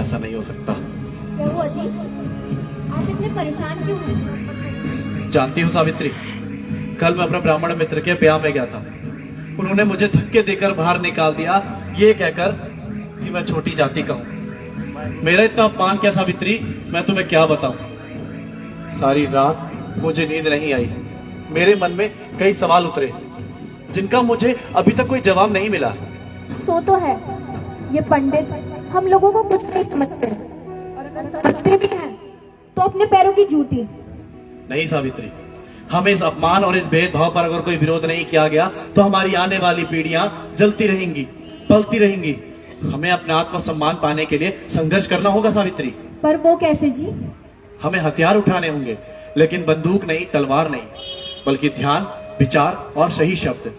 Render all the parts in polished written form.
ऐसा नहीं हो सकता। क्या हुआ जी? आप इतने परेशान क्यों हैं? जानती हूँ सावित्री, कल मैं अपने ब्राह्मण मित्र के ब्याह में गया था। उन्होंने मुझे धक्के देकर बाहर निकाल दिया, ये कहकर कि मैं छोटी जाति का हूं। मेरा इतना अपमान क्या सावित्री, मैं तुम्हें क्या बताऊं। सारी रात मुझे नींद नहीं आई। मेरे मन में कई सवाल उतरे जिनका मुझे अभी तक कोई जवाब नहीं मिला। सो तो है, ये पंडित हम लोगों को कुछ नहीं समझते, और अगर समझते भी हैं तो अपने पैरों की जूती। नहीं सावित्री, हमें इस अपमान और इस भेदभाव पर अगर कोई विरोध नहीं किया गया तो हमारी आने वाली पीढ़ियां जलती रहेंगी, पलती रहेंगी। हमें अपना आत्मसम्मान पाने के लिए संघर्ष करना होगा सावित्री। पर वो कैसे जी? हमें हथियार उठाने होंगे, लेकिन बंदूक नहीं, तलवार नहीं, बल्कि ध्यान, विचार और सही शब्द।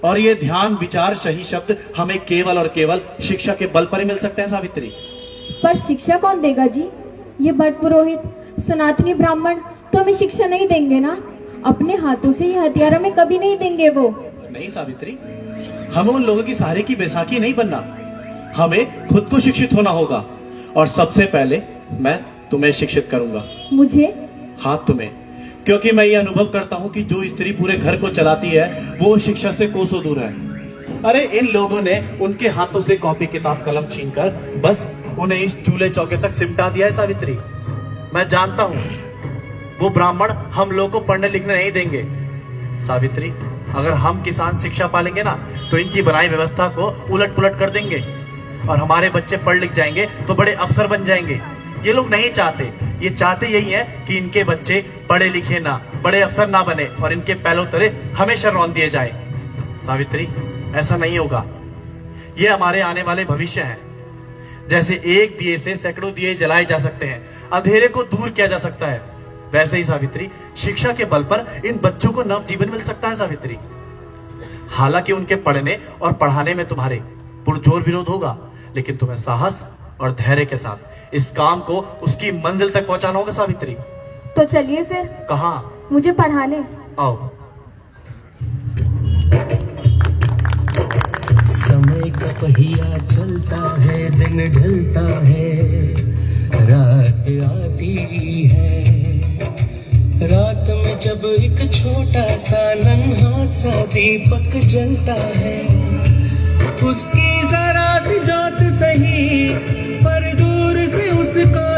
और ये ध्यान, विचार, सही शब्द हमें केवल और केवल शिक्षा के बल पर ही मिल सकते हैं सावित्री। पर शिक्षा कौन देगा जी? ये भट्ट पुरोहित, सनातनी ब्राह्मण तो हमें शिक्षा नहीं देंगे ना। अपने हाथों से ये हथियार हमें कभी नहीं देंगे वो। नहीं सावित्री, हमें उन लोगों की सहारे की बैसाखी नहीं बनना। हमें खुद को शिक्षित होना होगा, और सबसे पहले मैं तुम्हें शिक्षित करूंगा। मुझे? हाँ तुम्हें, क्योंकि मैं ये अनुभव करता हूं कि जो स्त्री पूरे घर को चलाती है वो शिक्षा से कोसों दूर है। अरे इन लोगों ने उनके हाथों से कॉपी, किताब, कलम छीनकर बस उन्हें इस चूल्हे चौके तक सिमटा दिया है सावित्री। मैं जानता हूं वो ब्राह्मण हम लोगों को पढ़ने लिखने नहीं देंगे। सावित्री, अगर हम किसान शिक्षा पालेंगे ना तो इनकी बनाई व्यवस्था को उलट पुलट कर देंगे, और हमारे बच्चे पढ़ लिख जाएंगे तो बड़े अफसर बन जाएंगे। ये लोग नहीं चाहते, ये चाहते यही है कि इनके बच्चे पढ़े लिखे ना, बड़े अफसर ना बने, और इनके पैलों तले हमेशा रौंद दिए जाए। सावित्री, ऐसा नहीं होगा। ये हमारे आने वाले भविष्य हैं। जैसे एक दिए से सैकड़ों दिए जलाए जा सकते हैं, अंधेरे को दूर किया जा सकता है, वैसे ही सावित्री, शिक्षा के बल पर इन बच्चों को नव जीवन मिल सकता है सावित्री। हालांकि उनके पढ़ने और पढ़ाने में तुम्हारे पुरजोर विरोध होगा, लेकिन तुम्हें साहस और धैर्य के साथ इस काम को उसकी मंजिल तक पहुंचाना होगा सावित्री। तो चलिए फिर। कहाँ? मुझे पढ़ाने। आओ। समय का पहिया चलता है, दिन ढलता है, रात आती है। रात में जब एक छोटा सा नन्हा सा दीपक जलता है, उसकी जरा सी जोत सही पर दूर से उसको